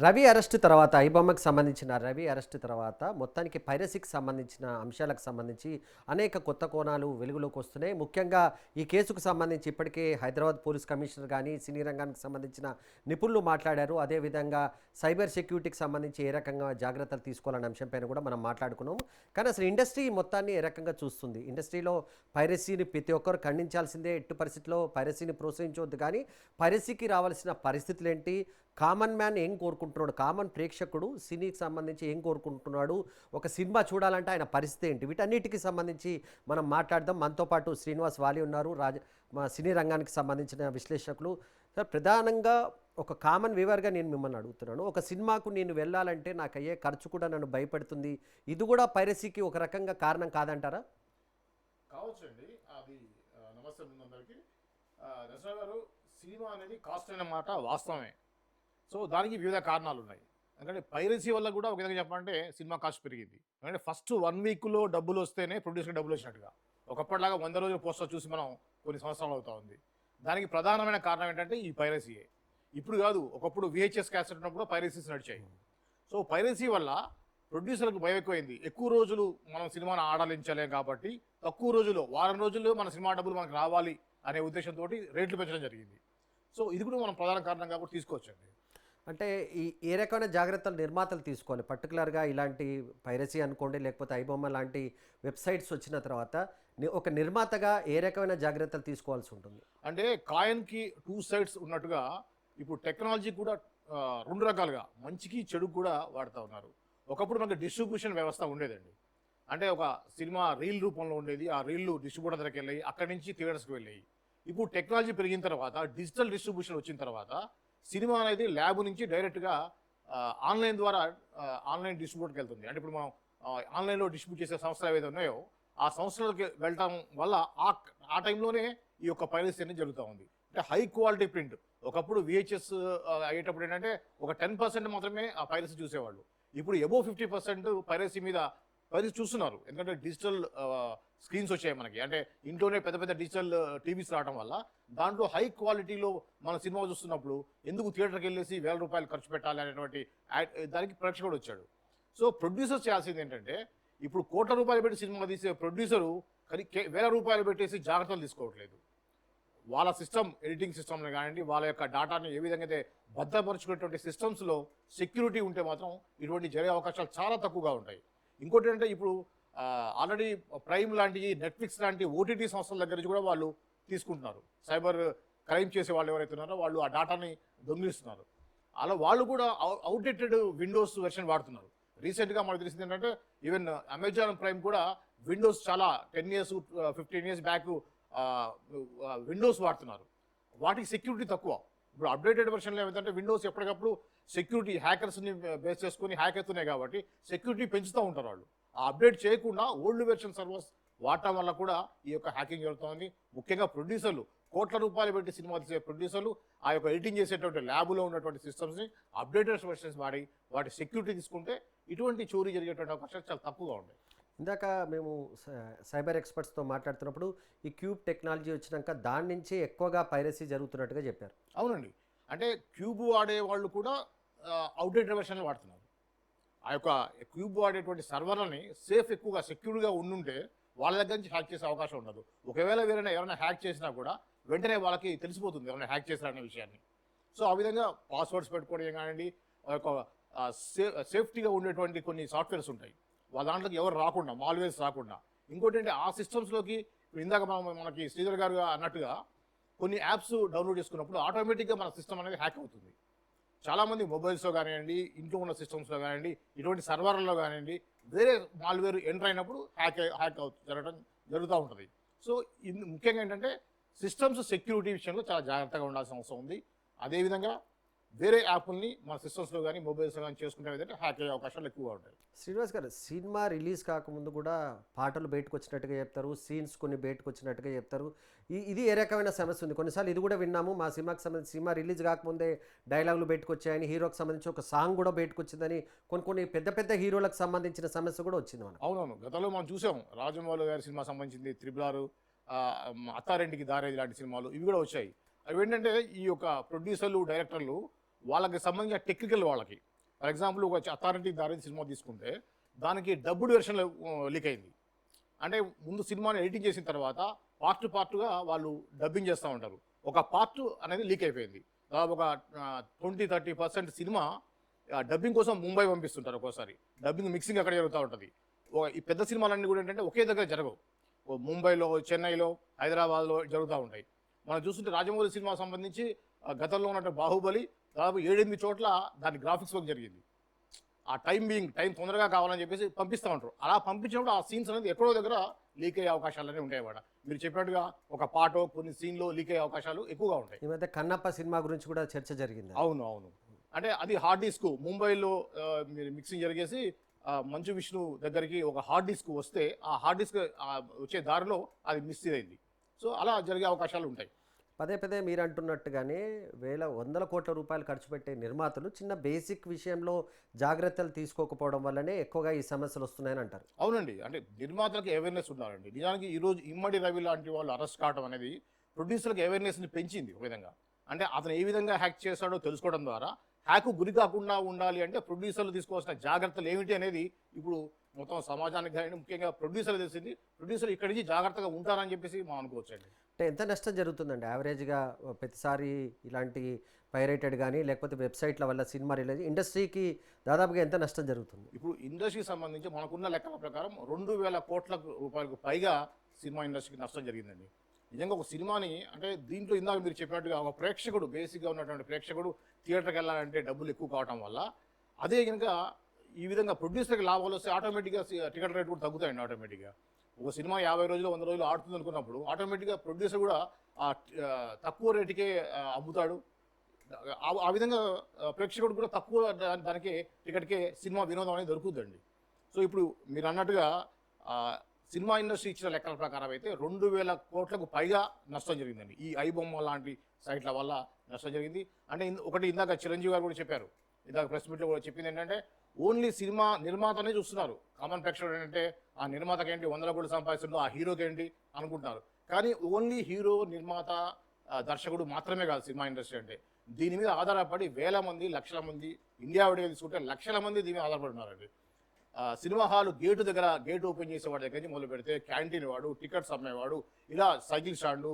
Ravi arrest తర్వాత ఐబొమ్మకి సంబంధించిన Ravi arrest తర్వాత మొత్తానికి పైరసీకి సంబంధించిన అంశాలకు సంబంధించి అనేక కొత్త కోణాలు వెలుగులోకి వస్తున్నాయి. ముఖ్యంగా ఈ కేసుకు సంబంధించి ఇప్పటికే హైదరాబాద్ పోలీస్ కమిషనర్ కానీ సినీ రంగానికి సంబంధించిన నిపుణులు మాట్లాడారు. అదేవిధంగా సైబర్ సెక్యూరిటీకి సంబంధించి ఏ రకంగా జాగ్రత్తలు తీసుకోవాలనే అంశంపైన కూడా మనం మాట్లాడుకున్నాము. కానీ అసలు ఇండస్ట్రీ మొత్తాన్ని ఏ రకంగా చూస్తుంది? ఇండస్ట్రీలో పైరసీని ప్రతి ఒక్కరు ఖండించాల్సిందే, ఎట్టి పరిస్థితిలో పైరసీని ప్రోత్సహించవద్దు. కానీ పైరసీకి రావాల్సిన పరిస్థితులు ఏంటి? కామన్ మ్యాన్ ఏం కోరుకుంటున్నాడు, కామన్ ప్రేక్షకుడు సినీకి సంబంధించి ఏం కోరుకుంటున్నాడు, ఒక సినిమా చూడాలంటే ఆయన పరిస్థితి ఏంటి, వీటన్నిటికి సంబంధించి మనం మాట్లాడదాం. మనతో పాటు శ్రీనివాస్ వాలి ఉన్నారు, మా సినీ రంగానికి సంబంధించిన విశ్లేషకులు. సార్, ప్రధానంగా ఒక కామన్ వ్యూవర్గా నేను మిమ్మల్ని అడుగుతున్నాను, ఒక సినిమాకు నేను వెళ్ళాలంటే నాకు అయ్యే ఖర్చు కూడా నన్ను భయపెడుతుంది, ఇది కూడా పైరసీకి ఒక రకంగా కారణం కాదంటారా? కావచ్చండి. అది నమస్తే ముందందరికి. దసరా గారు, సినిమా అనేది కాస్ట్ అయిన మాట వాస్తవమే. సో దానికి వివిధ కారణాలు ఉన్నాయి. ఎందుకంటే పైరసీ వల్ల కూడా ఒక విధంగా చెప్పాలంటే సినిమా కాస్ట్ పెరిగింది. ఎందుకంటే ఫస్ట్ 1 వీక్లో డబ్బులు వస్తేనే ప్రొడ్యూసర్కి డబ్బులు వచ్చినట్టుగా, ఒకప్పటిలాగా 100 రోజులు పోస్టర్ చూసి మనం కొన్ని సంవత్సరాలు అవుతా ఉంది. దానికి ప్రధానమైన కారణం ఏంటంటే ఈ పైరసీయే. ఇప్పుడు కాదు, ఒకప్పుడు VHS క్యాసెట్ ఉన్నప్పుడు పైరసీస్ నడిచాయి. సో పైరసీ వల్ల ప్రొడ్యూసర్లకు భయం ఎక్కువైంది. ఎక్కువ రోజులు మనం సినిమాను ఆడాలించలేం కాబట్టి తక్కువ రోజుల్లో, వారం రోజుల్లో మన సినిమా డబ్బులు మనకు రావాలి అనే ఉద్దేశంతో రేట్లు పెంచడం జరిగింది. సో ఇది కూడా మనం ప్రధాన కారణంగా కూడా తీసుకోవచ్చండి. అంటే ఏ రకమైన జాగ్రత్తలు నిర్మాతలు తీసుకోవాలి? పర్టికులర్గా ఇలాంటి పైరసీ అనుకోండి, లేకపోతే ఐబొమ్మ లాంటి వెబ్సైట్స్ వచ్చిన తర్వాత ఒక నిర్మాతగా ఏ రకమైన జాగ్రత్తలు తీసుకోవాల్సి ఉంటుంది? అంటే కాయిన్కి 2 సైడ్స్ ఉన్నట్టుగా ఇప్పుడు టెక్నాలజీ కూడా 2 రకాలుగా, మంచికి చెడు కూడా వాడుతూ ఉన్నారు. ఒకప్పుడు మనకి డిస్ట్రిబ్యూషన్ వ్యవస్థ ఉండేదండి. అంటే ఒక సినిమా రీల్ రూపంలో ఉండేది, ఆ రీళ్లు డిస్ట్రిబ్యూటర్ దగ్గరికి వెళ్ళాయి, అక్కడి నుంచి థియేటర్స్కి వెళ్ళాయి. ఇప్పుడు టెక్నాలజీ పెరిగిన తర్వాత, డిజిటల్ డిస్ట్రిబ్యూషన్ వచ్చిన తర్వాత సినిమా అనేది ల్యాబ్ నుంచి డైరెక్ట్గా ఆన్లైన్ ద్వారా ఆన్లైన్ డిస్ట్రిబ్యూటర్కి వెళ్తుంది. అంటే ఇప్పుడు మనం ఆన్లైన్లో డిస్ట్రిబ్యూట్ చేసే సంస్థలు ఏవైతే ఉన్నాయో ఆ సంస్థలకి వెళ్ళటం వల్ల ఆ టైంలోనే ఈ యొక్క పైరసీ అనేది జరుగుతూ ఉంది. అంటే హై క్వాలిటీ ప్రింట్, ఒకప్పుడు VHS అయ్యేటప్పుడు ఏంటంటే ఒక 10% మాత్రమే ఆ పైరసీ చూసేవాళ్ళు. ఇప్పుడు ఎబో 50% పైరసీ మీద పైరసీ చూస్తున్నారు. ఎందుకంటే డిజిటల్ స్క్రీన్స్ వచ్చాయి మనకి. అంటే ఇంట్లోనే పెద్ద పెద్ద డిజిటల్ టీవీస్ రావడం వల్ల దాంట్లో హై క్వాలిటీలో మన సినిమా చూస్తున్నప్పుడు ఎందుకు థియేటర్కి వెళ్ళేసి ₹1000 ఖర్చు పెట్టాలి అనేటువంటి దానికి ప్రేక్షకుడు వచ్చాడు. సో ప్రొడ్యూసర్స్ చేయాల్సింది ఏంటంటే, ఇప్పుడు ₹1,00,00,000 పెట్టి సినిమా తీసే ప్రొడ్యూసరు ₹1,000 పెట్టేసి జాగ్రత్తలు తీసుకోవట్లేదు. వాళ్ళ సిస్టమ్, ఎడిటింగ్ సిస్టమ్ని కానివ్వండి, వాళ్ళ యొక్క డేటాని ఏ విధంగా అయితే భద్రపరుచుకునేటువంటి సిస్టమ్స్లో సెక్యూరిటీ ఉంటే మాత్రం ఇటువంటి జరిగే అవకాశాలు చాలా తక్కువగా ఉంటాయి. ఇంకోటి ఏంటంటే, ఇప్పుడు ఆల్రెడీ ప్రైమ్ లాంటి, నెట్ఫ్లిక్స్ లాంటి OTT సంస్థల దగ్గర నుంచి కూడా వాళ్ళు తీసుకుంటున్నారు. సైబర్ క్రైమ్ చేసే వాళ్ళు ఎవరైతే ఉన్నారో వాళ్ళు ఆ డేటాని దొంగిలిస్తున్నారు. అలా వాళ్ళు కూడా అవుట్డేటెడ్ విండోస్ వెర్షన్ వాడుతున్నారు. రీసెంట్గా మనకు తెలిసింది ఏంటంటే, ఈవెన్ అమెజాన్ ప్రైమ్ కూడా విండోస్ చాలా 10 years 15 years బ్యాక్ విండోస్ వాడుతున్నారు. వాటికి సెక్యూరిటీ తక్కువ. ఇప్పుడు అప్డేటెడ్ వెర్షన్లో ఏమైందంటే, విండోస్ ఎప్పటికప్పుడు సెక్యూరిటీ హ్యాకర్స్ని బేస్ చేసుకుని హ్యాక్ అవుతున్నాయి కాబట్టి సెక్యూరిటీ పెంచుతూ ఉంటారు వాళ్ళు. ఆ అప్డేట్ చేయకుండా ఓల్డ్ వెర్షన్ సర్వర్స్ వాడటం వల్ల కూడా ఈ యొక్క హ్యాకింగ్ జరుగుతుంది. ముఖ్యంగా ప్రొడ్యూసర్లు, ₹1,00,00,000 పెట్టి సినిమా తీసే ప్రొడ్యూసర్లు ఆ యొక్క ఎడిటింగ్ చేసేటువంటి ల్యాబ్లో ఉన్నటువంటి సిస్టమ్స్ని అప్డేటెడ్ వెర్షన్స్ వాడి వాటి సెక్యూరిటీ తీసుకుంటే ఇటువంటి చోరీ జరిగేటువంటి అవకాశాలు చాలా తక్కువగా ఉంటాయి. ఇందాక మేము సైబర్ ఎక్స్పర్ట్స్తో మాట్లాడుతున్నప్పుడు ఈ క్యూబ్ టెక్నాలజీ వచ్చినాక దాని నుంచి ఎక్కువగా పైరసీ జరుగుతున్నట్టుగా చెప్పారు. అవునండి. అంటే క్యూబ్ వాడే వాళ్ళు కూడా అవుట్డేటెడ్ వెర్షన్లు వాడుతున్నారు. ఆ యొక్క క్యూబ్ వాడేటువంటి సర్వర్లని ఎక్కువగా సెక్యూర్గా ఉండుంటే వాళ్ళ దగ్గర నుంచి హ్యాక్ చేసే అవకాశం ఉండదు. ఒకవేళ ఎవరైనా హ్యాక్ చేసినా కూడా వెంటనే వాళ్ళకి తెలిసిపోతుంది ఎవరైనా హ్యాక్ చేశారనే విషయాన్ని. సో ఆ విధంగా పాస్వర్డ్స్ పెట్టుకోవడం కానివ్వండి, ఒక సేఫ్టీగా ఉండేటువంటి కొన్ని సాఫ్ట్వేర్స్ ఉంటాయి, వాళ్ళ దాంట్లోకి ఎవరు రాకుండా, మాల్వేర్స్ రాకుండా. ఇంకోటి అంటే, ఆ సిస్టమ్స్లోకి ఇందాక మనకి శ్రీధర్ గారు అన్నట్టుగా కొన్ని యాప్స్ డౌన్లోడ్ చేసుకున్నప్పుడు ఆటోమేటిక్గా మన సిస్టమ్ అనేది హ్యాక్ అవుతుంది. చాలామంది మొబైల్స్లో కానివ్వండి, ఇంట్లో ఉన్న సిస్టమ్స్లో కానివ్వండి, ఇటువంటి సర్వర్లలో కానివ్వండి, వేరే మాల్వేర్ ఎంటర్ అయినప్పుడు హ్యాక్ జరుగుతూ ఉంటుంది. సో ముఖ్యంగా ఏంటంటే, సిస్టమ్స్ సెక్యూరిటీ విషయంలో చాలా జాగ్రత్తగా ఉండాల్సిన అవసరం ఉంది. అదేవిధంగా వేరే యాప్ని మన సిస్టమ్స్లో కానీ మొబైల్స్లో కానీ చేసుకుంటే ఏదంటే హ్యాక్ అయ్యే అవకాశాలు ఎక్కువగా ఉంటాయి. శ్రీనివాస్ గారు, సినిమా రిలీజ్ కాకముందు కూడా పాటలు బయటకు వచ్చినట్టుగా చెప్తారు, సీన్స్ కొన్ని బయటకు వచ్చినట్టుగా చెప్తారు. ఇది ఏ రకమైన సమస్య ఉంది? కొన్నిసార్లు ఇది కూడా విన్నాము, మా సినిమాకి సంబంధించి సినిమా రిలీజ్ కాకముందే డైలాగులు బయటకు వచ్చాయని, హీరోకి సంబంధించి ఒక సాంగ్ కూడా బయటకు వచ్చిందని, కొన్ని పెద్ద పెద్ద హీరోలకు సంబంధించిన సమస్య కూడా వచ్చింది మనం. అవునవును, గతంలో మనం చూసాం. రాజమౌళి గారి సినిమా సంబంధించింది, త్రిబుల్ అత్తారింటికి దారేది లాంటి సినిమాలు ఇవి కూడా వచ్చాయి. అవి ఏంటంటే, ఈ యొక్క ప్రొడ్యూసర్లు, డైరెక్టర్లు వాళ్ళకి సంబంధించిన టెక్నికల్ వాళ్ళకి. ఫర్ ఎగ్జాంపుల్ ఒక అథారిటీ దారి సినిమా తీసుకుంటే దానికి డబ్బుడ్ వెర్షన్ లీక్ అయింది. అంటే ముందు సినిమాని ఎడిటింగ్ చేసిన తర్వాత పార్ట్గా వాళ్ళు డబ్బింగ్ చేస్తూ ఉంటారు. ఒక పార్ట్ అనేది లీక్ అయిపోయింది. దాదాపు ఒక 20-30% సినిమా డబ్బింగ్ కోసం ముంబై పంపిస్తుంటారు. ఒక్కోసారి డబ్బింగ్ మిక్సింగ్ అక్కడ జరుగుతూ ఉంటుంది. ఈ పెద్ద సినిమాలన్నీ కూడా ఏంటంటే ఒకే దగ్గర జరగవు. ముంబైలో, చెన్నైలో, హైదరాబాద్లో జరుగుతూ ఉంటాయి. మనం చూస్తుంటే రాజమౌళి సినిమా సంబంధించి గతంలో ఉన్నట్టు బాహుబలి దాదాపు 7-8 చోట్ల దాని గ్రాఫిక్స్ వర్క్ జరిగింది. ఆ టైం తొందరగా కావాలని చెప్పేసి పంపిస్తూ ఉంటారు. అలా పంపించినప్పుడు ఆ సీన్స్ అనేది ఎక్కడో దగ్గర లీక్ అయ్యే అవకాశాలనే ఉంటాయి అన్నమాట. మీరు చెప్పినట్టుగా ఒక పాటో కొన్ని సీన్లో లీక్ అయ్యే అవకాశాలు ఎక్కువగా ఉంటాయి. ఈ మధ్య కన్నప్ప సినిమా గురించి కూడా చర్చ జరిగింది. అవును. అంటే అది హార్డ్ డిస్క్ ముంబైలో మీరు మిక్సింగ్ జరిగేసి మంచు విష్ణు దగ్గరికి ఒక హార్డ్ డిస్క్ వస్తే ఆ హార్డ్ డిస్క్ వచ్చే దారిలో అది మిస్ అయింది. సో అలా జరిగే అవకాశాలు ఉంటాయి. పదే మీరు అంటున్నట్టుగానే వందల కోట్ల రూపాయలు ఖర్చు పెట్టే నిర్మాతలు చిన్న బేసిక్ విషయంలో జాగ్రత్తలు తీసుకోకపోవడం వల్లనే ఎక్కువగా ఈ సమస్యలు వస్తున్నాయని అంటారు. అవునండి. అంటే నిర్మాతలకు అవేర్నెస్ ఉండాలండి. నిజానికి ఈరోజు ఇమ్మడి రవి లాంటి వాళ్ళు అరెస్ట్ కావడం అనేది ప్రొడ్యూసర్లకు అవేర్నెస్ని పెంచింది ఒక విధంగా. అంటే అతను ఏ విధంగా హ్యాక్ చేశాడో తెలుసుకోవడం ద్వారా హ్యాక్ గురి కాకుండా ఉండాలి అంటే ప్రొడ్యూసర్లు తీసుకోవాల్సిన జాగ్రత్తలు ఏమిటి అనేది ఇప్పుడు మొత్తం సమాజానికి కానీ ముఖ్యంగా ప్రొడ్యూసర్లు తెలిసింది. ప్రొడ్యూసర్ ఇక్కడి నుంచి జాగ్రత్తగా ఉంటారని చెప్పేసి మనం అనుకోవచ్చండి. అంటే ఎంత నష్టం జరుగుతుందండి యావరేజ్గా ప్రతిసారి ఇలాంటి పైరేటెడ్ కానీ లేకపోతే వెబ్సైట్ల వల్ల సినిమా రిలీజ్ ఇండస్ట్రీకి దాదాపుగా ఎంత నష్టం జరుగుతుంది? ఇప్పుడు ఇండస్ట్రీకి సంబంధించి మనకున్న లెక్కల ప్రకారం 2,000 కోట్ల రూపాయలకు పైగా సినిమా ఇండస్ట్రీకి నష్టం జరిగిందండి. నిజంగా ఒక సినిమాని అంటే దీంట్లో ఇందాక మీరు చెప్పినట్టుగా ఒక ప్రేక్షకుడు బేసిక్గా ఉన్నటువంటి ప్రేక్షకుడు థియేటర్కి వెళ్ళాలంటే డబ్బులు ఎక్కువ కావడం వల్ల అదే కనుక ఈ విధంగా ప్రొడ్యూసర్కి లాభాలు వస్తే ఆటోమేటిక్గా టికెట్ రేట్ కూడా తగ్గుతాయండి. ఆటోమేటిక్గా ఒక సినిమా 50 రోజులు 100 రోజులు ఆడుతుంది అనుకున్నప్పుడు ఆటోమేటిక్గా ప్రొడ్యూసర్ కూడా తక్కువ రేటుకే అమ్ముతాడు. ఆ విధంగా ప్రేక్షకుడు కూడా తక్కువ దానికి టికెట్కే సినిమా వినోదం అనేది దొరుకుతుందండి. సో ఇప్పుడు మీరు అన్నట్టుగా సినిమా ఇండస్ట్రీ ఇచ్చిన లెక్కల ప్రకారం అయితే 2,000 కోట్లకు పైగా నష్టం జరిగిందండి. ఈ ఐబొమ్మ లాంటి సైట్ల వల్ల నష్టం జరిగింది. అంటే ఒకటి ఇందాక చిరంజీవి గారు కూడా చెప్పారు, ఇందాక ప్రెస్ మీట్లో కూడా చెప్పింది ఏంటంటే ఓన్లీ సినిమా నిర్మాతనే చూస్తున్నారు. కామన్ ప్రేక్షకుడు ఏంటంటే ఆ నిర్మాతకి ఏంటి 100 కోట్లు సంపాదిస్తుందో ఆ హీరోకి ఏంటి అనుకుంటున్నారు. కానీ ఓన్లీ హీరో, నిర్మాత, దర్శకుడు మాత్రమే కాదు సినిమా ఇండస్ట్రీ అంటే. దీని మీద ఆధారపడి వేల మంది, లక్షల మంది, ఇండియా విడిగా తీసుకుంటే లక్షల మంది దీని మీద ఆధారపడి ఉన్నారండి. సినిమా హాల్ గేట్ ఓపెన్ చేసేవాడి దగ్గర నుంచి మొదలు పెడితే క్యాంటీన్ వాడు, టికెట్స్ అమ్మేవాడు, ఇలా సైకిల్ స్టాండు,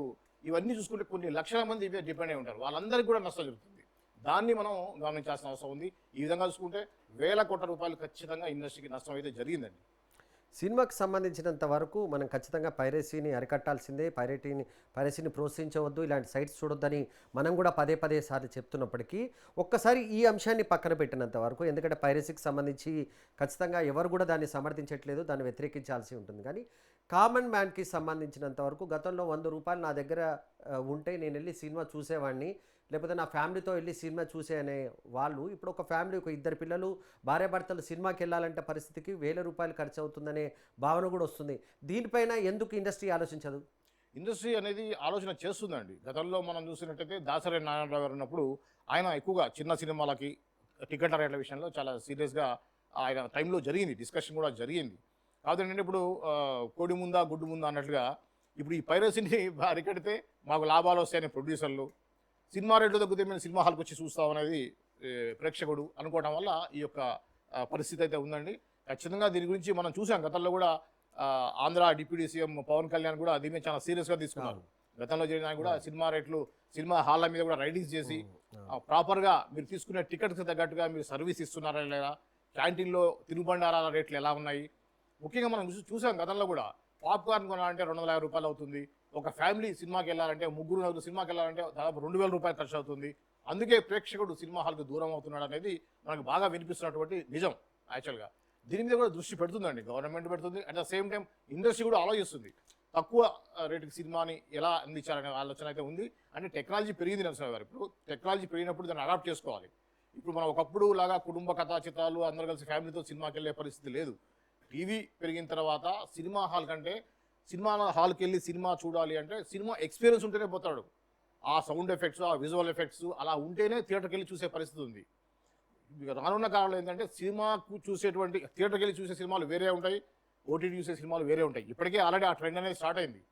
ఇవన్నీ చూసుకుంటే కొన్ని లక్షల మంది ఇవే డిపెండ్ అయి ఉంటారు. వాళ్ళందరికీ కూడా నష్టం జరుగుతుంది. దాన్ని మనం గమనించాల్సిన అవసరం ఉంది. ఈ విధంగా చూసుకుంటే వేల కోట్ల రూపాయలు ఖచ్చితంగా ఇండస్ట్రీకి నష్టం అయితే జరిగిందండి. సినిమాకి సంబంధించినంత వరకు మనం ఖచ్చితంగా పైరసీని అరికట్టాల్సిందే. పైరసీని ప్రోత్సహించవద్దు, ఇలాంటి సైట్స్ చూడొద్దని మనం కూడా పదే సార్లు చెప్తున్నప్పటికీ ఒక్కసారి ఈ అంశాన్ని పక్కన పెట్టినంత వరకు, ఎందుకంటే పైరసీకి సంబంధించి ఖచ్చితంగా ఎవరు కూడా దాన్ని సమర్థించట్లేదు, దాన్ని వ్యతిరేకించాల్సి ఉంటుంది. కానీ కామన్ మ్యాన్కి సంబంధించినంత వరకు గతంలో 100 రూపాయలు నా దగ్గర ఉంటే నేను వెళ్ళి సినిమా చూసేవాడిని, లేకపోతే నా ఫ్యామిలీతో వెళ్ళి సినిమా చూసే అనే వాళ్ళు ఇప్పుడు ఒక ఫ్యామిలీ, ఒక 2 పిల్లలు, భార్యాభర్తలు సినిమాకి వెళ్ళాలంటే పరిస్థితికి 1,000 రూపాయలు ఖర్చు అవుతుందనే భావన కూడా వస్తుంది. దీనిపైన ఎందుకు ఇండస్ట్రీ ఆలోచించదు? ఇండస్ట్రీ అనేది ఆలోచన చేస్తుందండి. గతంలో మనం చూసినట్టయితే దాసరి నారాయణరావు గారు ఉన్నప్పుడు ఆయన ఎక్కువగా చిన్న సినిమాలకి టికెట్ల రేట్ల విషయంలో చాలా సీరియస్గా ఆయన టైంలో జరిగింది, డిస్కషన్ కూడా జరిగింది. కాకపోతే ఏంటంటే ఇప్పుడు కోడి ముందా గుడ్డు ముందా అన్నట్లుగా ఇప్పుడు ఈ పైరసీని అరికడితే మాకు లాభాలు వస్తాయని ప్రొడ్యూసర్లు, సినిమా రేట్లు తగ్గితే మేము సినిమా హాల్కి వచ్చి చూస్తాం అనేది ప్రేక్షకుడు అనుకోవడం వల్ల ఈ యొక్క పరిస్థితి అయితే ఉందండి. ఖచ్చితంగా దీని గురించి మనం చూసాం. గతంలో కూడా ఆంధ్ర డిప్యూటీ సీఎం పవన్ కళ్యాణ్ కూడా దీన్ని చాలా సీరియస్గా తీసుకున్నారు. గతంలో జరిగిన కూడా సినిమా రేట్లు, సినిమా హాల్ల మీద కూడా రైడింగ్స్ చేసి ప్రాపర్గా మీరు తీసుకునే టికెట్స్కి తగ్గట్టుగా మీరు సర్వీస్ ఇస్తున్నారా లేదా, క్యాంటీన్లో తినుబండారాల రేట్లు ఎలా ఉన్నాయి. ముఖ్యంగా మనం చూసాం గతంలో కూడా పాప్కార్న్ కొనాలంటే 250 రూపాయలు అవుతుంది. ఒక ఫ్యామిలీ సినిమాకి వెళ్ళాలంటే, 3 సినిమాకి వెళ్ళాలంటే దాదాపు 2,000 రూపాయలు ఖర్చు అవుతుంది. అందుకే ప్రేక్షకుడు సినిమా హాల్కి దూరం అవుతున్నాడు అనేది మనకు బాగా వినిపిస్తున్నటువంటి నిజం. యాక్చువల్గా దీని మీద కూడా దృష్టి పెడుతుందండి, గవర్నమెంట్ పెడుతుంది. At the same time industry కూడా ఆలోచిస్తుంది తక్కువ రేటుకి సినిమాని ఎలా అందించాలనే ఆలోచన అయితే ఉంది. అంటే టెక్నాలజీ పెరిగింది నరసింహ గారు. ఇప్పుడు టెక్నాలజీ పెరిగినప్పుడు దాన్ని అడాప్ట్ చేసుకోవాలి. ఇప్పుడు మనం ఒకప్పుడు లాగా కుటుంబ కథా చిత్రాలు అందరూ కలిసి ఫ్యామిలీతో సినిమాకి వెళ్ళే పరిస్థితి లేదు. టీవీ పెరిగిన తర్వాత సినిమా హాల్ కంటే, సినిమా హాల్కి వెళ్ళి సినిమా చూడాలి అంటే సినిమా ఎక్స్పీరియన్స్ ఉంటేనే పోతాడు. ఆ సౌండ్ ఎఫెక్ట్స్, ఆ విజువల్ ఎఫెక్ట్స్ అలా ఉంటేనే థియేటర్కి వెళ్ళి చూసే పరిస్థితి ఉంది. రానున్న కాలంలో ఏంటంటే సినిమాకు చూసేటువంటి థియేటర్కి వెళ్ళి చూసే సినిమాలు వేరే ఉంటాయి, ఓటీటీ చూసే సినిమాలు వేరే ఉంటాయి. ఇప్పటికే ఆల్రెడీ ఆ ట్రెండ్ అనేది స్టార్ట్ అయింది.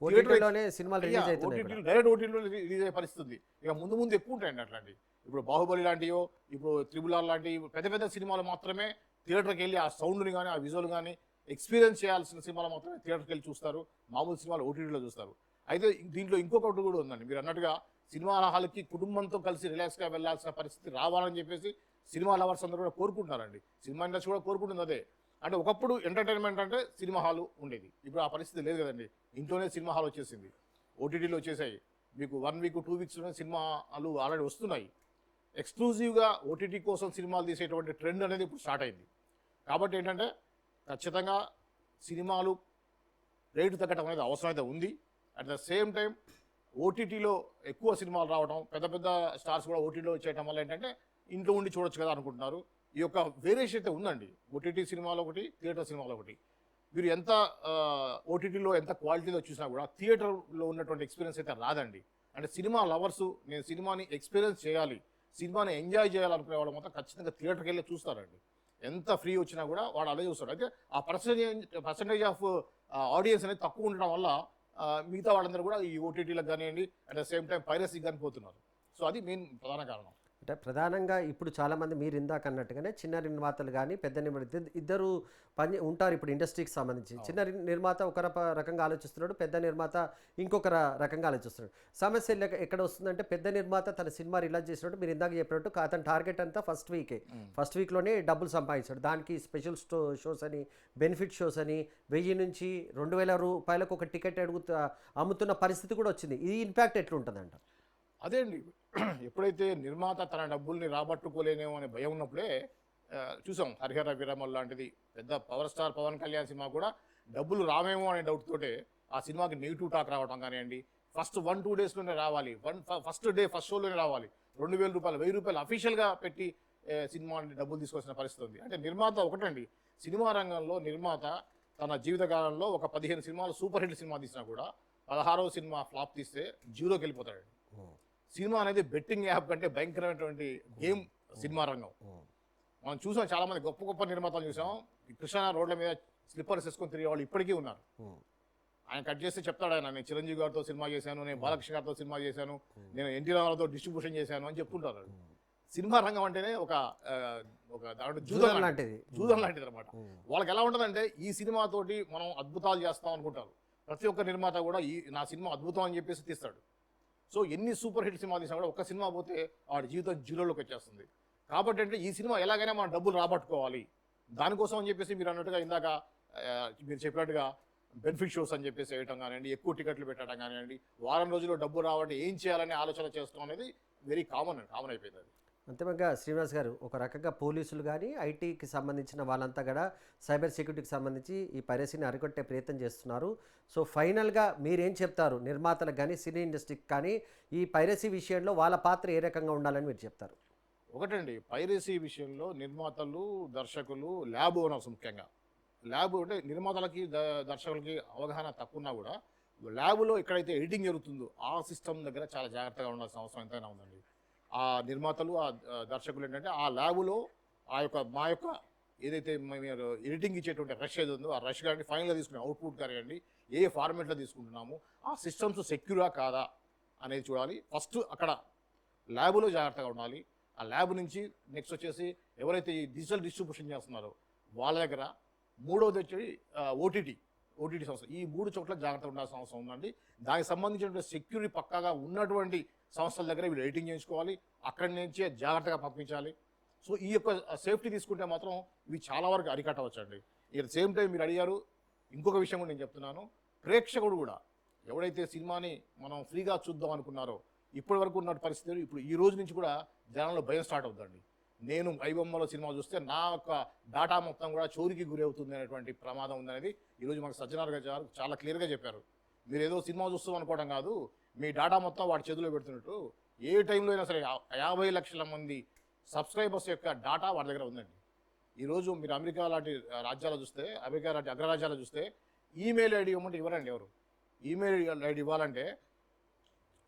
ఓటీటీలోనే సినిమాలు రిలీజ్ అవుతున్నాయి. డైరెక్ట్ ఓటీటీలో రిలీజ్ అయ్యే పరిస్థితి ఉంది. ఇక ముందు ఎక్కువ ఉంటాయండి అట్లాంటి. ఇప్పుడు బాహుబలి లాంటివో, ఇప్పుడు త్రిబుల్ ఆర్ లాంటి పెద్ద పెద్ద సినిమాలు మాత్రమే థియేటర్కి వెళ్ళి ఆ సౌండ్ని కానీ ఆ విజువల్ కానీ ఎక్స్పీరియన్స్ చేయాల్సిన సినిమాలు మాత్రమే థియేటర్కి వెళ్ళి చూస్తారు. మామూలు సినిమాలు ఓటీటీలో చూస్తారు. అయితే దీంట్లో ఇంకొకటి కూడా ఉందండి. మీరు అన్నట్టుగా సినిమా హాల్కి కుటుంబంతో కలిసి రిలాక్స్గా వెళ్ళాల్సిన పరిస్థితి రావాలని చెప్పేసి సినిమా లవర్స్ అందరూ కూడా కోరుకుంటున్నారండి. సినిమా ఇండస్ట్రీ కూడా కోరుకుంటుంది అదే. అంటే ఒకప్పుడు ఎంటర్టైన్మెంట్ అంటే సినిమా హాల్ ఉండేది. ఇప్పుడు ఆ పరిస్థితి లేదు కదండి. ఇంట్లోనే సినిమా హాల్ వచ్చేసింది, ఓటీటీలో వచ్చేసాయి. మీకు 1 వీక్ 2 వీక్స్లోనే సినిమాలు ఆల్రెడీ వస్తున్నాయి. ఎక్స్క్లూజివ్గా ఓటీటీ కోసం సినిమాలు తీసేటువంటి ట్రెండ్ అనేది ఇప్పుడు స్టార్ట్ అయింది. కాబట్టి ఏంటంటే ఖచ్చితంగా సినిమాలు రేటు తగ్గడం అనేది అవసరమైతే ఉంది. అట్ ద సేమ్ టైం ఓటీటీలో ఎక్కువ సినిమాలు రావడం, పెద్ద పెద్ద స్టార్స్ కూడా ఓటీటీలో చేయడం వల్ల ఏంటంటే ఇంట్లో ఉండి చూడొచ్చు కదా అనుకుంటున్నారు. ఈ యొక్క వేరియేషన్ అయితే ఉందండి. ఓటీటీ సినిమాలో ఒకటి, థియేటర్ సినిమాలో ఒకటి. మీరు ఎంత ఓటీటీలో ఎంత క్వాలిటీలో చూసినా కూడా థియేటర్లో ఉన్నటువంటి ఎక్స్పీరియన్స్ అయితే రాదండి. అంటే సినిమా లవర్సు నేను సినిమాని ఎక్స్పీరియన్స్ చేయాలి, సినిమాని ఎంజాయ్ చేయాలనుకునే వాళ్ళు మాత్రం ఖచ్చితంగా థియేటర్కి వెళ్ళి చూస్తారండి. ఎంత ఫ్రీ వచ్చినా కూడా వాడు అదే చూస్తాడు. అయితే ఆ పర్సంటేజ్ ఆఫ్ ఆడియన్స్ అనేది తక్కువ ఉండడం వల్ల మిగతా వాళ్ళందరూ కూడా ఈ ఓటీటీలకు కానివ్వండి, అట్ ద సేమ్ టైం పైరసీకి కానీ పోతున్నారు. సో అది మెయిన్ ప్రధాన కారణం. అంటే ప్రధానంగా ఇప్పుడు చాలామంది మీరు ఇందాక అన్నట్టుగానే చిన్న నిర్మాతలు కానీ పెద్ద నిర్మాత ఇద్దరు పని ఉంటారు ఇప్పుడు ఇండస్ట్రీకి సంబంధించి. చిన్న నిర్మాత ఒక రకంగా ఆలోచిస్తున్నాడు, పెద్ద నిర్మాత ఇంకొక రకంగా ఆలోచిస్తున్నాడు. సమస్య ఎక్కడ వస్తుందంటే పెద్ద నిర్మాత తన సినిమా రిలీజ్ చేసినట్టు మీరు ఇందాక చెప్పినట్టు అతని టార్గెట్ అంతా ఫస్ట్ వీక్లోనే డబ్బులు సంపాదించాడు. దానికి స్పెషల్ షోస్ అని, బెనిఫిట్ షోస్ అని 1000 నుంచి 2000 రూపాయలకు ఒక టికెట్ అమ్ముతున్న పరిస్థితి కూడా వచ్చింది. ఈ ఇంపాక్ట్ ఎట్లుంటుందంట? అదే అండి, ఎప్పుడైతే నిర్మాత తన డబ్బుల్ని రాబట్టుకోలేనేమో అనే భయం ఉన్నప్పుడే చూసాం హరిహర విరమల్ లాంటిది పెద్ద power star Pawan Kalyan cinema కూడా డబ్బులు రావేమో అనే డౌట్ తోటే ఆ సినిమాకి నెగిటివ్ టాక్ రావడం కానివ్వండి, ఫస్ట్ 1-2 డేస్లోనే రావాలి, ఫస్ట్ షోలోనే రావాలి, 2000 రూపాయలు 1000 రూపాయలు అఫీషియల్గా పెట్టి సినిమా డబ్బులు తీసుకోవాల్సిన పరిస్థితి ఉంది. అంటే నిర్మాత ఒకటండి, సినిమా రంగంలో నిర్మాత తన జీవితకాలంలో ఒక 15 సినిమాలు సూపర్ హిట్ సినిమా తీసినా కూడా 16వ సినిమా ఫ్లాప్ తీస్తే జీరోకి వెళ్ళిపోతాడు. సినిమా అనేది బెట్టింగ్ యాప్ కంటే భయంకరమైనటువంటి గేమ్ సినిమా రంగం. మనం చూసాం, చాలా మంది గొప్ప గొప్ప నిర్మాతలు చూసాం. కృష్ణా రోడ్ల మీద స్లిప్పర్స్ వేసుకొని తిరిగే వాళ్ళు ఇప్పటికీ ఉన్నారు. ఆయన కట్ చేస్తే చెప్తాడు, ఆయన నేను చిరంజీవి గారితో సినిమా చేశాను, నేను బాలకృష్ణ గారితో సినిమా చేశాను, నేను ఎన్టీ రామారావుతో డిస్ట్రిబ్యూషన్ చేశాను అని చెప్తుంటారు. సినిమా రంగం అంటేనే ఒక జూదం లాంటిది అనమాట. వాళ్ళకి ఎలా ఉంటుందంటే ఈ సినిమాతోటి మనం అద్భుతాలు చేస్తాం అనుకుంటారు. ప్రతి ఒక్క నిర్మాత కూడా నా సినిమా అద్భుతం అని చెప్పేసి తీస్తాడు. సో ఎన్ని సూపర్ హిట్ సినిమా తీసినా కూడా ఒక్క సినిమా పోతే వాడి జీవితం జీరోలోకి వచ్చేస్తుంది. కాబట్టి అంటే ఈ సినిమా ఎలాగైనా మనం డబ్బులు రాబట్టుకోవాలి, దానికోసం అని చెప్పేసి మీరు అన్నట్టుగా ఇందాక మీరు చెప్పినట్టుగా బెనిఫిట్ షోస్ అని చెప్పేసి వేయటం కానివ్వండి, ఎక్కువ టికెట్లు పెట్టడం కానివ్వండి, వారం రోజుల్లో డబ్బు రావాలంటే ఏం చేయాలని ఆలోచన చేస్తాం అనేది వెరీ కామన్ అయిపోయింది అది. అంతిమంగా శ్రీనివాస్ గారు, ఒక రకంగా పోలీసులు కానీ ఐటీకి సంబంధించిన వాళ్ళంతా కూడా సైబర్ సెక్యూరిటీకి సంబంధించి ఈ పైరసీని అరికట్టే ప్రయత్నం చేస్తున్నారు. సో ఫైనల్గా మీరేం చెప్తారు నిర్మాతలకు కానీ సినీ ఇండస్ట్రీకి కానీ ఈ పైరసీ విషయంలో వాళ్ళ పాత్ర ఏ రకంగా ఉండాలని మీరు చెప్తారు? ఒకటండి, పైరసీ విషయంలో నిర్మాతలు, దర్శకులు, ల్యాబ్ ఓనర్స్ ముఖ్యంగా. ల్యాబ్ అంటే నిర్మాతలకి దర్శకులకి అవగాహన తక్కువ ఉన్నా కూడా ల్యాబ్లో ఎక్కడైతే ఎడిటింగ్ జరుగుతుందో ఆ సిస్టమ్ దగ్గర చాలా జాగ్రత్తగా ఉండాల్సిన అవసరం ఎంతైనా ఉందండి. ఆ నిర్మాతలు, ఆ దర్శకులు ఏంటంటే ఆ ల్యాబ్లో మా యొక్క ఏదైతే మీరు ఎడిటింగ్ ఇచ్చేటువంటి రష్ ఏది ఉందో ఆ రష్ కానీ ఫైనల్గా తీసుకునే అవుట్పుట్ కానివ్వండి, ఏ ఫార్మేట్లో తీసుకుంటున్నాము, ఆ సిస్టమ్స్ సెక్యూరా కాదా అనేది చూడాలి. ఫస్ట్ అక్కడ ల్యాబ్లో జాగ్రత్తగా ఉండాలి. ఆ ల్యాబ్ నుంచి నెక్స్ట్ వచ్చేసి ఎవరైతే ఈ డిజిటల్ డిస్ట్రిబ్యూషన్ చేస్తున్నారో వాళ్ళ దగ్గర, మూడవది వచ్చి ఓటీటీ సంస్థ. ఈ 3 చోట్ల జాగ్రత్తగా ఉండాల్సిన అవసరం ఉందండి. దానికి సంబంధించినటువంటి సెక్యూరిటీ పక్కాగా ఉన్నటువంటి సంస్థల దగ్గర వీళ్ళు ఎడిటింగ్ చేయించుకోవాలి, అక్కడి నుంచే జాగ్రత్తగా పంపించాలి. సో ఈ యొక్క సేఫ్టీ తీసుకుంటే మాత్రం ఇవి చాలా వరకు అరికట్టవచ్చండి. ఇట్ సేమ్ టైం మీరు అడిగారు, ఇంకొక విషయం కూడా నేను చెప్తున్నాను, ప్రేక్షకుడు కూడా ఎవడైతే సినిమాని మనం ఫ్రీగా చూద్దాం అనుకున్నారో ఇప్పటి వరకు ఉన్న పరిస్థితులు ఇప్పుడు ఈ రోజు నుంచి కూడా జనంలో భయం స్టార్ట్ అవుతుందండి. నేను ఐబొమ్మలో సినిమా చూస్తే నా యొక్క డాటా మొత్తం కూడా చోరీకి గురి అవుతుంది అనేటువంటి ప్రమాదం ఉందనేది ఈరోజు మాకు సజ్జనార్ గారు చాలా క్లియర్గా చెప్పారు. మీరు ఏదో సినిమా చూస్తాం అనుకోవడం కాదు, మీ డాటా మొత్తం వాడి చేతిలో పెడుతున్నట్టు. ఏ టైంలో అయినా సరే 50 లక్షల మంది సబ్స్క్రైబర్స్ యొక్క డాటా వాడి దగ్గర ఉందండి. ఈరోజు మీరు అమెరికా లాంటి రాజ్యాలు చూస్తే, అమెరికా లాంటి అగ్రరాజ్యాలు చూస్తే ఈమెయిల్ ఐడి ఇవ్వమంటే ఇవ్వరండి ఎవరు. ఈమెయిల్ ఐడి ఇవ్వాలంటే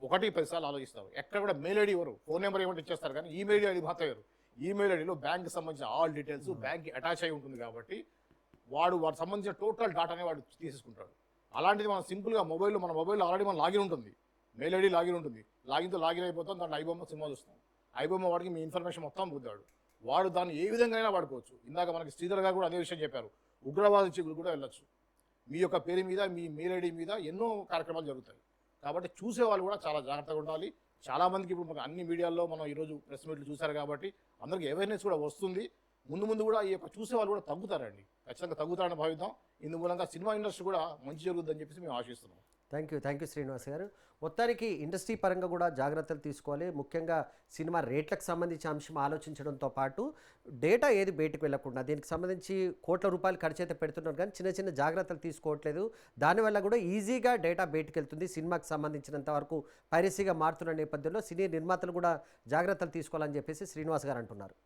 1-10 సార్లు ఆలోచిస్తారు. ఎక్కడ కూడా మెయిల్ ఐడి ఇవ్వరు, ఫోన్ నెంబర్ ఏమంటే ఇచ్చేస్తారు, కానీ ఈమెయిల్ ఐడి మాత్రం ఇవ్వరు. ఈమెయిల్ ఐడిలో బ్యాంక్కి సంబంధించిన ఆల్ డీటెయిల్స్ బ్యాంక్కి అటాచ్ అయి ఉంటుంది కాబట్టి వాడికి సంబంధించిన టోటల్ డాటానే వాడు తీసేసుకుంటాడు. అలాంటిది మనం సింపుల్గా మన మొబైల్లో ఆల్రెడీ మన లాగిన్ ఉంటుంది, మెయిల్ ఐడి లాగిన్ ఉంటుంది, లాగిన్తో లాగిన్ అయిపోతాం, దాంట్లో ఐబొమ్మ సినిమా చూస్తాం. ఐబొమ్మ వాడికి మీ ఇన్ఫర్మేషన్ మొత్తం పొందాడు. వాడు దాన్ని ఏ విధంగా అయినా వాడుకోవచ్చు. ఇందాక మనకి శ్రీధర్ గారు కూడా అదే విషయం చెప్పారు. ఉగ్రవాద చిక్కులు కూడా వెళ్ళొచ్చు. మీ యొక్క పేరు మీద, మీ మెయిల్ ఐడి మీద ఎన్నో కార్యక్రమాలు జరుగుతాయి. కాబట్టి చూసేవాళ్ళు కూడా చాలా జాగ్రత్తగా ఉండాలి. చాలామందికి ఇప్పుడు మనకు అన్ని మీడియాల్లో మనం ఈరోజు ప్రెస్ మీట్లు చూశారు కాబట్టి అందరికీ అవేర్నెస్ కూడా వస్తుంది. ముందు ముందు కూడా ఈ యొక్క చూసేవాళ్ళు కూడా తగ్గుతారండి. ఖచ్చితంగా తగ్గుతారని భావిద్దాం. ఇందు మూలంగా సినిమా ఇండస్ట్రీ కూడా మంచి జరుగుతుందని చెప్పేసి మేము ఆశిస్తున్నాం. థ్యాంక్ యూ శ్రీనివాస్ గారు. మొత్తానికి ఇండస్ట్రీ పరంగా కూడా జాగ్రత్తలు తీసుకోవాలి. ముఖ్యంగా సినిమా రేట్లకు సంబంధించిన అంశం ఆలోచించడంతో పాటు డేటా ఏది బయటకు వెళ్లకుండా దీనికి సంబంధించి కోట్ల రూపాయలు ఖర్చు అయితే పెడుతున్నారు కానీ చిన్న చిన్న జాగ్రత్తలు తీసుకోవట్లేదు. దానివల్ల కూడా ఈజీగా డేటా బయటకు వెళ్తుంది. సినిమాకి సంబంధించినంత వరకు పైరసీగా మారుతున్న నేపథ్యంలో సినీ నిర్మాతలు కూడా జాగ్రత్తలు తీసుకోవాలని చెప్పేసి శ్రీనివాస్ గారు అంటున్నారు.